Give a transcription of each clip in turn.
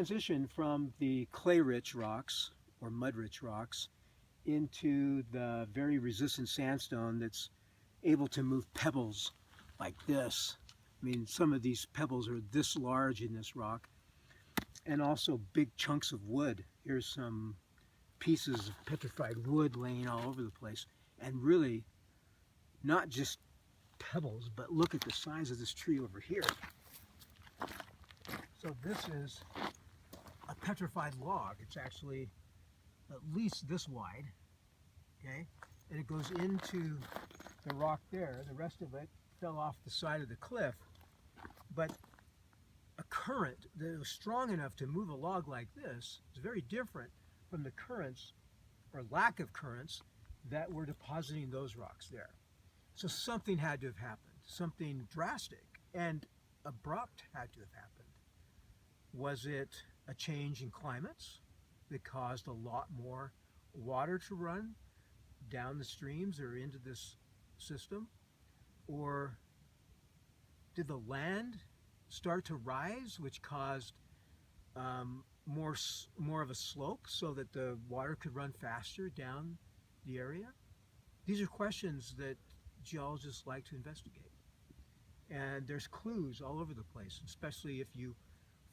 transition from the clay-rich rocks or mud-rich rocks into the very resistant sandstone that's able to move pebbles like this. I mean, some of these pebbles are this large in this rock, and also big chunks of wood. Here's some pieces of petrified wood laying all over the place, and really not just pebbles, but look at the size of this tree over here. So this is a petrified log. It's actually at least this wide, okay? And it goes into the rock there. The rest of it fell off the side of the cliff. But a current that was strong enough to move a log like this is very different from the currents, or lack of currents, that were depositing those rocks there. So something had to have happened. Something drastic and abrupt had to have happened. Was it a change in climates that caused a lot more water to run down the streams or into this system? Or did the land start to rise, which caused more of a slope so that the water could run faster down the area? These are questions that geologists like to investigate. And there's clues all over the place, especially if you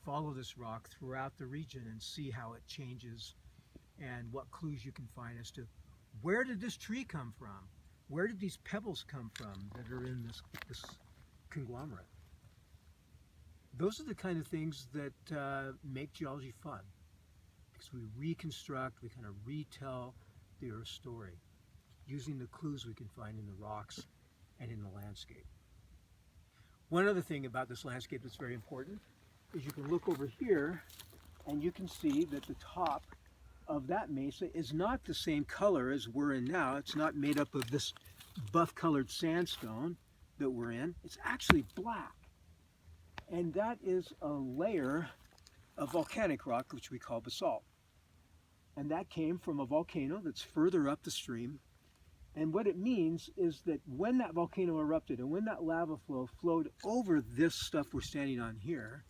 follow this rock throughout the region and see how it changes and what clues you can find as to where did this tree come from? Where did these pebbles come from that are in this conglomerate? Those are the kind of things that make geology fun, because we reconstruct, we kind of retell the Earth's story using the clues we can find in the rocks and in the landscape. One other thing about this landscape that's very important is you can look over here and you can see that the top of that mesa is not the same color as we're in now. It's not made up of this buff colored sandstone that we're in. It's actually black. And that is a layer of volcanic rock, which we call basalt. And that came from a volcano that's further up the stream. And what it means is that when that volcano erupted and when that lava flow flowed over this stuff we're standing on here,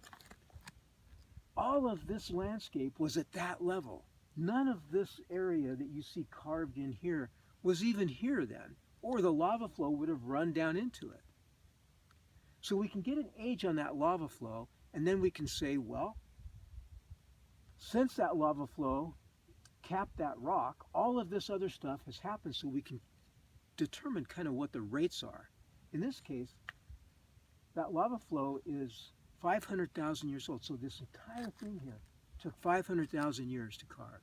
all of this landscape was at that level. None of this area that you see carved in here was even here then, or the lava flow would have run down into it. So we can get an age on that lava flow, and then we can say, well, since that lava flow capped that rock, all of this other stuff has happened, so we can determine kind of what the rates are. In this case, that lava flow is 500,000 years old, so this entire thing here took 500,000 years to carve.